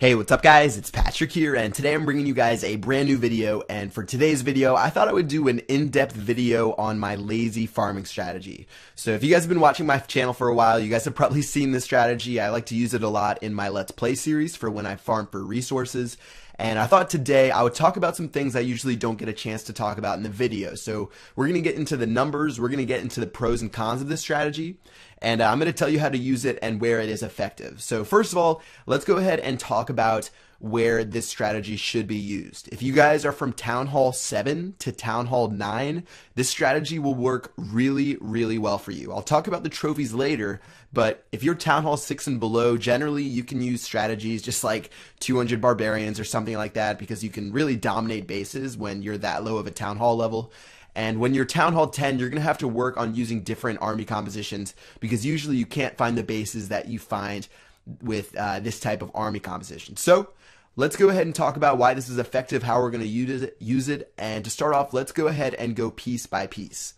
Hey, what's up guys? It's Patrick here, and today I'm bringing you guys a brand new video, and for today's video, I thought I would do an in-depth video on my lazy farming strategy. So if you guys have been watching my channel for a while, you guys have probably seen this strategy. I like to use it a lot in my Let's Play series for when I farm for resources. And I thought today I would talk about some things I usually don't get a chance to talk about in the video. So we're going to get into the numbers, we're going to get into the pros and cons of this strategy, and I'm going to tell you how to use it and where it is effective. So first of all, let's go ahead and talk about where this strategy should be used. If you guys are from Town Hall 7 to Town Hall 9, this strategy will work really, really well for you. I'll talk about the trophies later, but if you're Town Hall 6 and below, generally you can use strategies just like 200 Barbarians or something like that, because you can really dominate bases when you're that low of a Town Hall level. And when you're Town Hall 10, you're going to have to work on using different army compositions, because usually you can't find the bases that you find with this type of army composition. So let's go ahead and talk about why this is effective, how we're going to use it, and to start off, let's go ahead and go piece by piece.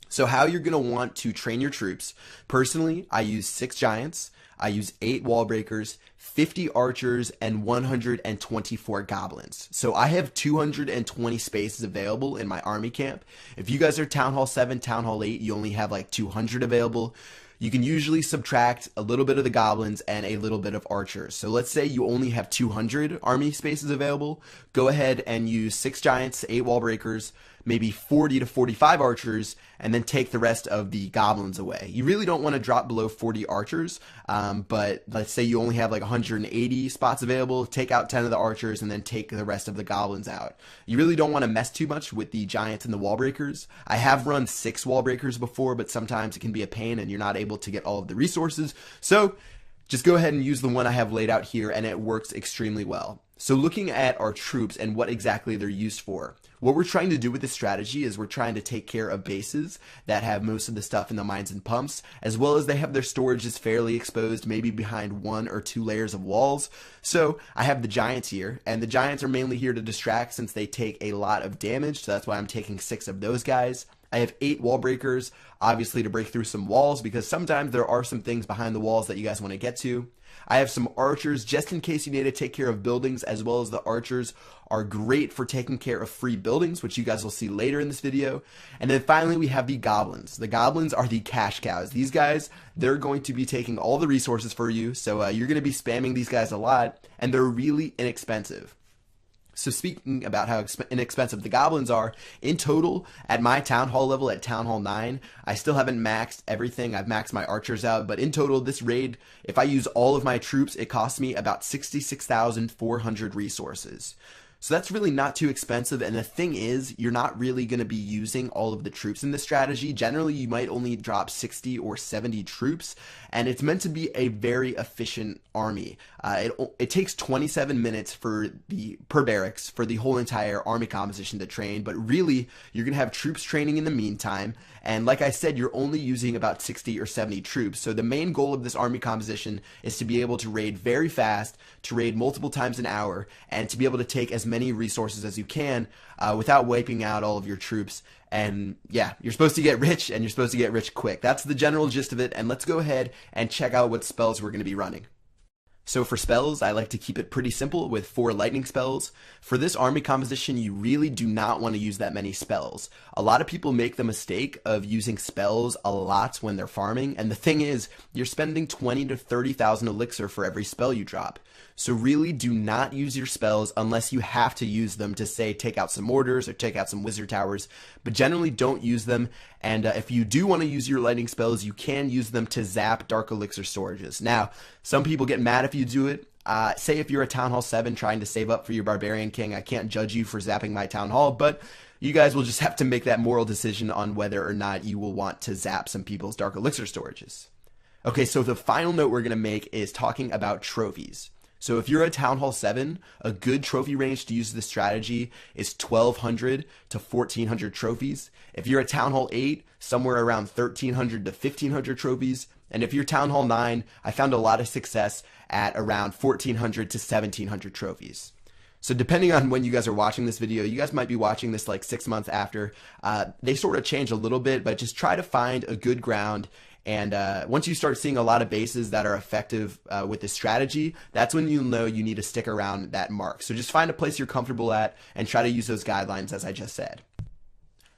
So how you're going to want to train your troops. Personally, I use 6 giants, I use 8 wall breakers, 50 archers, and 124 goblins. So I have 220 spaces available in my army camp. If you guys are Town Hall 7, Town Hall 8, you only have like 200 available. You can usually subtract a little bit of the goblins and a little bit of archers. So let's say you only have 200 army spaces available. Go ahead and use 6 giants, 8 wall breakers, maybe 40 to 45 archers, and then take the rest of the goblins away. You really don't want to drop below 40 archers, but let's say you only have like 180 spots available, take out 10 of the archers and then take the rest of the goblins out. You really don't want to mess too much with the giants and the wall breakers. I have run 6 wall breakers before, but sometimes it can be a pain and you're not able to get all of the resources. So just go ahead and use the one I have laid out here, and it works extremely well. So looking at our troops and what exactly they're used for, what we're trying to do with this strategy is we're trying to take care of bases that have most of the stuff in the mines and pumps, as well as they have their storages fairly exposed, maybe behind 1 or 2 layers of walls. So I have the giants here, and the giants are mainly here to distract since they take a lot of damage, so that's why I'm taking 6 of those guys. I have 8 wall breakers, obviously to break through some walls, because sometimes there are some things behind the walls that you guys want to get to. I have some archers just in case you need to take care of buildings, as well as the archers are great for taking care of free buildings, which you guys will see later in this video. And then finally we have the goblins. The goblins are the cash cows. These guys, they're going to be taking all the resources for you, so you're going to be spamming these guys a lot, and they're really inexpensive. So speaking about how inexpensive the goblins are, in total, at my Town Hall level, at Town Hall 9, I still haven't maxed everything. I've maxed my archers out, but in total, this raid, if I use all of my troops, it costs me about 66,400 resources. So that's really not too expensive, and the thing is, you're not really going to be using all of the troops in this strategy. Generally, you might only drop 60 or 70 troops, and it's meant to be a very efficient army. It takes 27 minutes per barracks for the whole entire army composition to train, but really, you're going to have troops training in the meantime, and like I said, you're only using about 60 or 70 troops. So the main goal of this army composition is to be able to raid very fast, to raid multiple times an hour, and to be able to take as many resources as you can without wiping out all of your troops. And yeah, you're supposed to get rich, and you're supposed to get rich quick. That's the general gist of it, and let's go ahead and check out what spells we're going to be running. So for spells, I like to keep it pretty simple with 4 lightning spells. For this army composition, you really do not want to use that many spells. A lot of people make the mistake of using spells a lot when they're farming, and the thing is, you're spending 20 to 30,000 elixir for every spell you drop. So really do not use your spells unless you have to use them to, say, take out some mortars or take out some wizard towers, but generally don't use them. And if you do want to use your lightning spells, you can use them to zap dark elixir storages. Now, some people get mad if you do it. Say if you're a Town Hall 7 trying to save up for your Barbarian King, I can't judge you for zapping my Town Hall, but you guys will just have to make that moral decision on whether or not you will want to zap some people's dark elixir storages. Okay, so the final note we're going to make is talking about trophies. So if you're a Town Hall 7, a good trophy range to use this strategy is 1,200 to 1,400 trophies. If you're a Town Hall 8, somewhere around 1,300 to 1,500 trophies. And if you're Town Hall 9, I found a lot of success at around 1,400 to 1,700 trophies. So depending on when you guys are watching this video, you guys might be watching this like 6 months after. They sort of change a little bit, but just try to find a good ground And once you start seeing a lot of bases that are effective with this strategy, that's when you'll know you need to stick around that mark. So just find a place you're comfortable at and try to use those guidelines as I just said.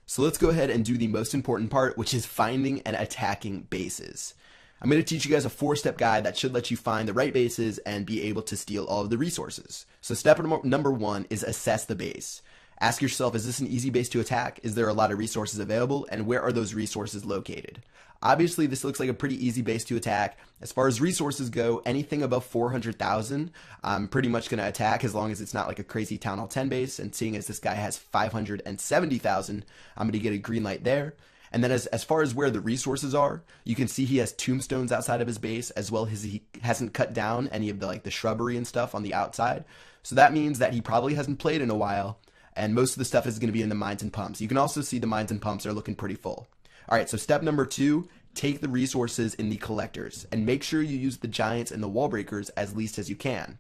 So let's go ahead and do the most important part, which is finding and attacking bases. I'm going to teach you guys a 4-step guide that should let you find the right bases and be able to steal all of the resources. So step number 1 is assess the base. Ask yourself, is this an easy base to attack? Is there a lot of resources available? And where are those resources located? Obviously, this looks like a pretty easy base to attack. As far as resources go, anything above 400,000, I'm pretty much going to attack as long as it's not like a crazy Town Hall 10 base. And seeing as this guy has 570,000, I'm going to get a green light there. And then as far as where the resources are, you can see he has tombstones outside of his base, as well as he hasn't cut down any of the shrubbery and stuff on the outside. So that means that he probably hasn't played in a while, and most of the stuff is going to be in the mines and pumps. You can also see the mines and pumps are looking pretty full. All right, so step number 2, take the resources in the collectors, and make sure you use the giants and the wall breakers as least as you can.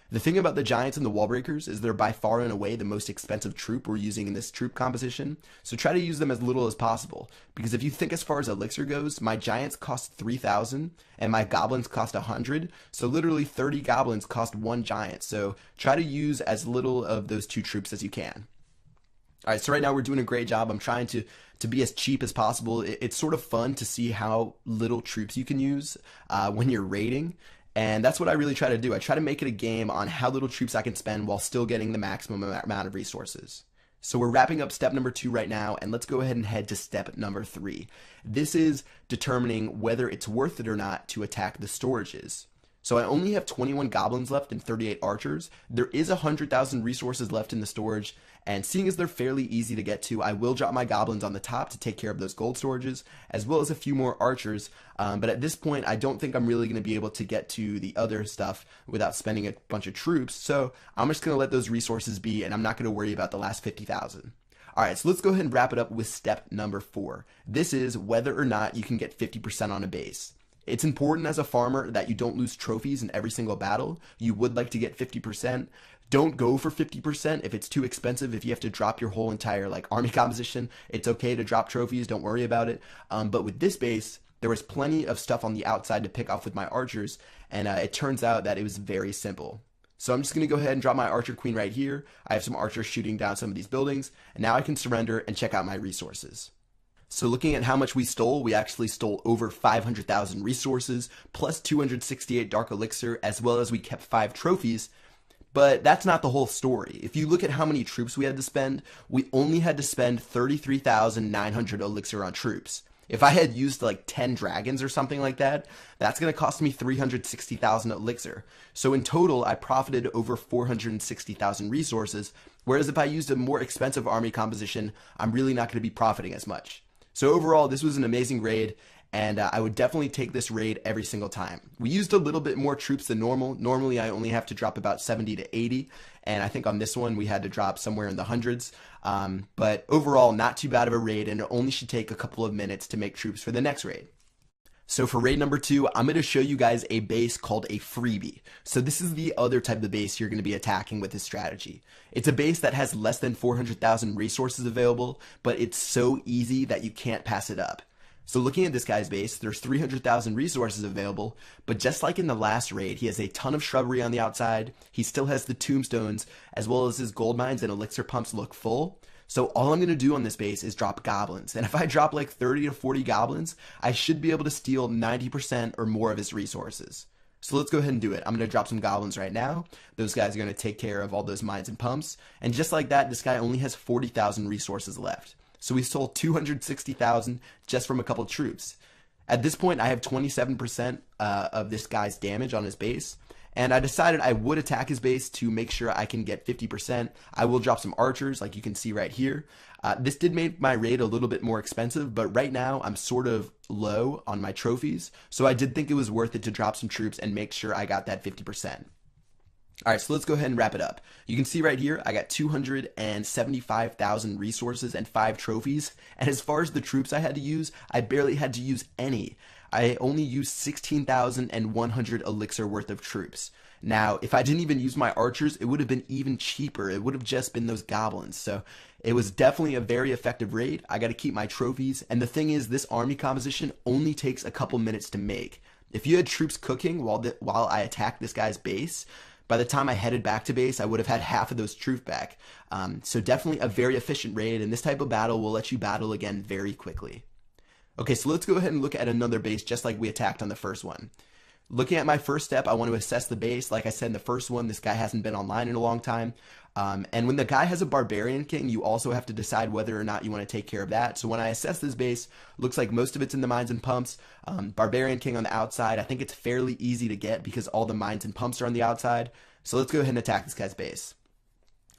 The thing about the giants and the wall breakers is they're by far and away the most expensive troop we're using in this troop composition, so try to use them as little as possible, because if you think as far as elixir goes, my giants cost 3,000 and my goblins cost 100, so literally 30 goblins cost 1 giant, so try to use as little of those 2 troops as you can. Alright, so right now we're doing a great job. I'm trying to be as cheap as possible. It's sort of fun to see how little troops you can use when you're raiding. And that's what I really try to do. I try to make it a game on how little troops I can spend while still getting the maximum amount of resources. So we're wrapping up step number 2 right now, and let's go ahead and head to step number 3. This is determining whether it's worth it or not to attack the storages. So I only have 21 goblins left and 38 archers. There is 100,000 resources left in the storage, and seeing as they're fairly easy to get to, I will drop my goblins on the top to take care of those gold storages, as well as a few more archers. But at this point, I don't think I'm really going to be able to get to the other stuff without spending a bunch of troops, so I'm just going to let those resources be, and I'm not going to worry about the last 50,000. Alright, so let's go ahead and wrap it up with step number 4. This is whether or not you can get 50% on a base. It's important as a farmer that you don't lose trophies in every single battle. You would like to get 50%. Don't go for 50% if it's too expensive. If you have to drop your whole entire army composition, it's okay to drop trophies. Don't worry about it. But with this base, there was plenty of stuff on the outside to pick off with my archers, and it turns out that it was very simple. So I'm just going to go ahead and drop my archer queen right here. I have some archers shooting down some of these buildings, and now I can surrender and check out my resources. So looking at how much we stole, we actually stole over 500,000 resources, plus 268 dark elixir, as well as we kept 5 trophies. But that's not the whole story. If you look at how many troops we had to spend, we only had to spend 33,900 elixir on troops. If I had used 10 dragons or something like that, that's going to cost me 360,000 elixir. So in total, I profited over 460,000 resources, whereas if I used a more expensive army composition, I'm really not going to be profiting as much. So overall, this was an amazing raid, and I would definitely take this raid every single time. We used a little bit more troops than normal. Normally, I only have to drop about 70 to 80, and I think on this one, we had to drop somewhere in the hundreds. But overall, not too bad of a raid, and it only should take a couple of minutes to make troops for the next raid. So for raid number 2, I'm going to show you guys a base called a freebie. So this is the other type of base you're going to be attacking with this strategy. It's a base that has less than 400,000 resources available, but it's so easy that you can't pass it up. So looking at this guy's base, there's 300,000 resources available, but just like in the last raid, he has a ton of shrubbery on the outside, he still has the tombstones, as well as his gold mines and elixir pumps look full. So all I'm going to do on this base is drop goblins, and if I drop 30 to 40 goblins, I should be able to steal 90% or more of his resources. So let's go ahead and do it. I'm going to drop some goblins right now. Those guys are going to take care of all those mines and pumps, and just like that, this guy only has 40,000 resources left. So we stole 260,000 just from a couple troops. At this point, I have 27% of this guy's damage on his base, and I decided I would attack his base to make sure I can get 50%. I will drop some archers, like you can see right here. This did make my raid a little bit more expensive, but right now I'm sort of low on my trophies, so I did think it was worth it to drop some troops and make sure I got that 50%. Alright, so let's go ahead and wrap it up. You can see right here, I got 275,000 resources and 5 trophies, and as far as the troops I had to use, I barely had to use any. I only used 16,100 elixir worth of troops. Now, if I didn't even use my archers, it would have been even cheaper. It would have just been those goblins. So it was definitely a very effective raid. I got to keep my trophies. And the thing is, this army composition only takes a couple minutes to make. If you had troops cooking while I attacked this guy's base, by the time I headed back to base, I would have had half of those troops back. So definitely a very efficient raid, and this type of battle will let you battle again very quickly. Okay, so let's go ahead and look at another base just like we attacked on the first one. Looking at my first step, I want to assess the base. Like I said in the first one, this guy hasn't been online in a long time. And when the guy has a barbarian king, you also have to decide whether or not you want to take care of that. So when I assess this base, looks like most of it's in the mines and pumps. Barbarian king on the outside, I think it's fairly easy to get because all the mines and pumps are on the outside. So let's go ahead and attack this guy's base.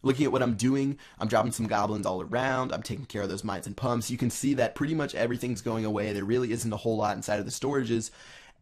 Looking at what I'm doing, I'm dropping some goblins all around. I'm taking care of those mines and pumps. You can see that pretty much everything's going away. There really isn't a whole lot inside of the storages.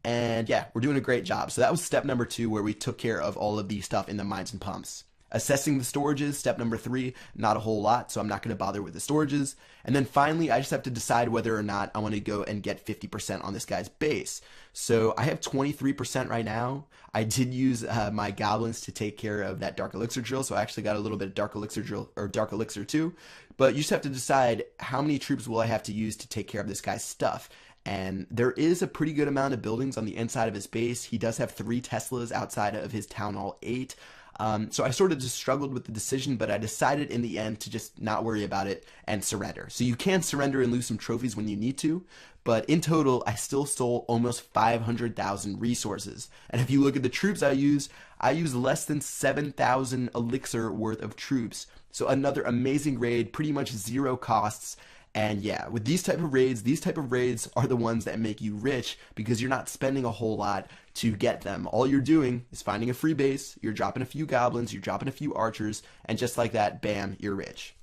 And yeah, we're doing a great job. So that was step number 2, where we took care of all of the stuff in the mines and pumps. Assessing the storages, step number 3, not a whole lot, so I'm not going to bother with the storages. And then finally, I just have to decide whether or not I want to go and get 50% on this guy's base. So I have 23% right now. I did use my goblins to take care of that dark elixir drill, so I actually got a little bit of dark elixir drill, or dark elixir too. But you just have to decide how many troops will I have to use to take care of this guy's stuff. And there is a pretty good amount of buildings on the inside of his base. He does have 3 Teslas outside of his Town Hall 8. So I sort of just struggled with the decision, but I decided in the end to just not worry about it and surrender. So you can surrender and lose some trophies when you need to, but in total, I still stole almost 500,000 resources. And if you look at the troops I use less than 7,000 elixir worth of troops. So another amazing raid, pretty much 0 costs. And yeah, with these type of raids are the ones that make you rich because you're not spending a whole lot to get them. All you're doing is finding a free base, you're dropping a few goblins, you're dropping a few archers, and just like that, bam, you're rich.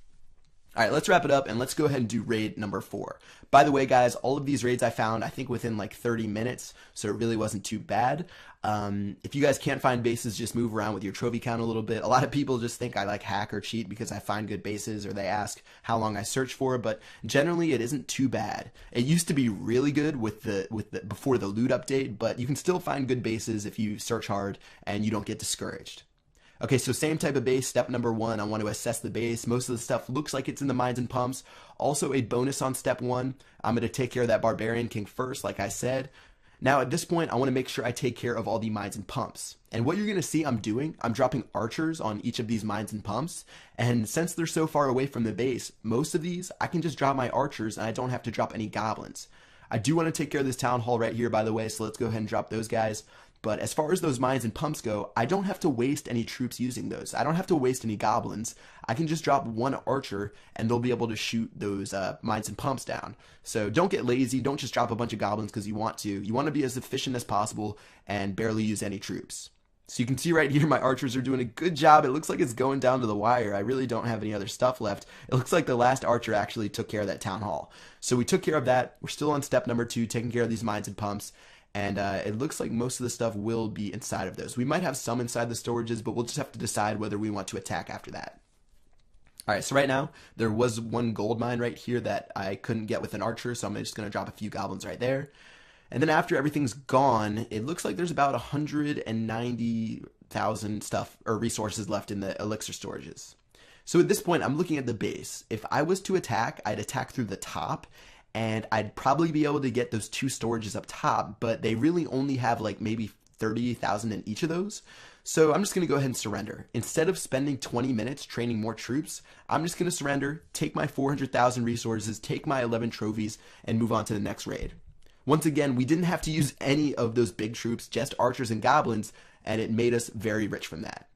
Alright, let's wrap it up and let's go ahead and do raid number 4. By the way, guys, all of these raids I found, I think within like 30 minutes, so it really wasn't too bad. If you guys can't find bases, just move around with your trophy count a little bit. A lot of people just think I like hack or cheat because I find good bases, or they ask how long I search for, but generally it isn't too bad. It used to be really good with the before the loot update, but you can still find good bases if you search hard and you don't get discouraged. Okay, so same type of base. Step number 1, I want to assess the base. Most of the stuff looks like it's in the mines and pumps. Also a bonus on step 1, I'm going to take care of that barbarian king first, like I said. Now at this point, I want to make sure I take care of all the mines and pumps. And what you're going to see I'm dropping archers on each of these mines and pumps. And since they're so far away from the base, most of these, I can just drop my archers and I don't have to drop any goblins. I do want to take care of this town hall right here, by the way, so let's go ahead and drop those guys. But as far as those mines and pumps go, I don't have to waste any troops using those. I don't have to waste any goblins. I can just drop 1 archer and they'll be able to shoot those mines and pumps down. So don't get lazy. Don't just drop a bunch of goblins because you want to. You want to be as efficient as possible and barely use any troops. So you can see right here my archers are doing a good job. It looks like it's going down to the wire. I really don't have any other stuff left. It looks like the last archer actually took care of that town hall. So we took care of that. We're still on step number 2, taking care of these mines and pumps. And it looks like most of the stuff will be inside of those. We might have some inside the storages, but we'll just have to decide whether we want to attack after that. Alright, so right now, there was 1 gold mine right here that I couldn't get with an archer, so I'm just going to drop a few goblins right there. And then after everything's gone, it looks like there's about 190,000 stuff or resources left in the elixir storages. So at this point, I'm looking at the base. If I was to attack, I'd attack through the top, and I'd probably be able to get those 2 storages up top, but they really only have like maybe 30,000 in each of those. So I'm just going to go ahead and surrender. Instead of spending 20 minutes training more troops, I'm just going to surrender, take my 400,000 resources, take my 11 trophies, and move on to the next raid. Once again, we didn't have to use any of those big troops, just archers and goblins, and it made us very rich from that.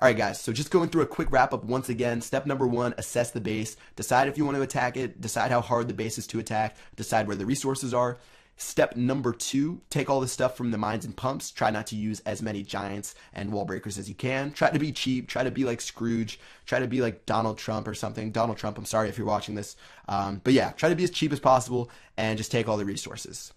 Alright guys, so just going through a quick wrap up once again. Step number 1, assess the base. Decide if you want to attack it. Decide how hard the base is to attack. Decide where the resources are. Step number 2, take all the stuff from the mines and pumps. Try not to use as many giants and wall breakers as you can. Try to be cheap. Try to be like Scrooge. Try to be like Donald Trump or something. Donald Trump, I'm sorry if you're watching this. But yeah, try to be as cheap as possible and just take all the resources.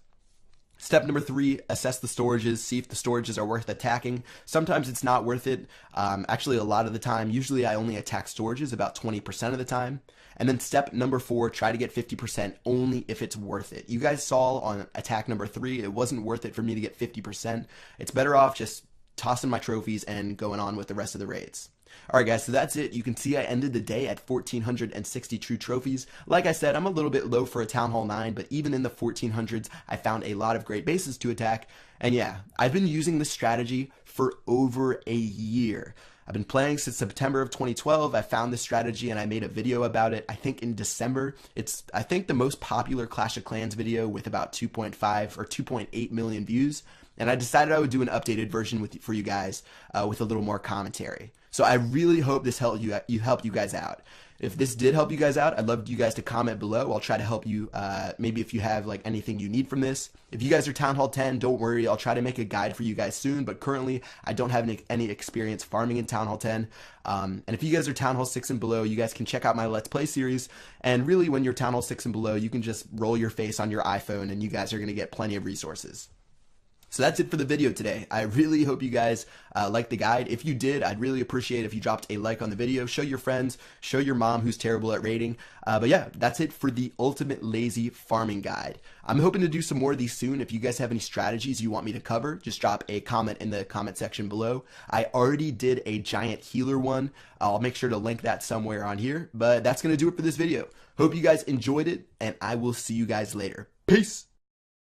Step number 3, assess the storages, see if the storages are worth attacking. Sometimes it's not worth it. Actually, a lot of the time, usually I only attack storages about 20% of the time. And then step number 4, try to get 50% only if it's worth it. You guys saw on attack number 3, it wasn't worth it for me to get 50%. It's better off just tossing my trophies and going on with the rest of the raids. Alright guys, so that's it. You can see I ended the day at 1,460 true trophies. Like I said, I'm a little bit low for a Town Hall 9, but even in the 1400s, I found a lot of great bases to attack. And yeah, I've been using this strategy for over a year. I've been playing since September of 2012. I found this strategy and I made a video about it, I think in December. It's, I think, the most popular Clash of Clans video with about 2.5 or 2.8 million views. And I decided I would do an updated version for you guys with a little more commentary. So I really hope this helped you guys out. If this did help you guys out, I'd love you guys to comment below. I'll try to help you, maybe if you have like anything you need from this. If you guys are Town Hall 10, don't worry, I'll try to make a guide for you guys soon, but currently I don't have any experience farming in Town Hall 10. And if you guys are Town Hall 6 and below, you guys can check out my Let's Play series. And really, when you're Town Hall 6 and below, you can just roll your face on your iPhone and you guys are going to get plenty of resources. So that's it for the video today. I really hope you guys liked the guide. If you did, I'd really appreciate if you dropped a like on the video. Show your friends, show your mom who's terrible at raiding. But yeah, that's it for the ultimate lazy farming guide. I'm hoping to do some more of these soon. If you guys have any strategies you want me to cover, just drop a comment in the comment section below. I already did a giant healer one. I'll make sure to link that somewhere on here. But that's going to do it for this video. Hope you guys enjoyed it, and I will see you guys later. Peace!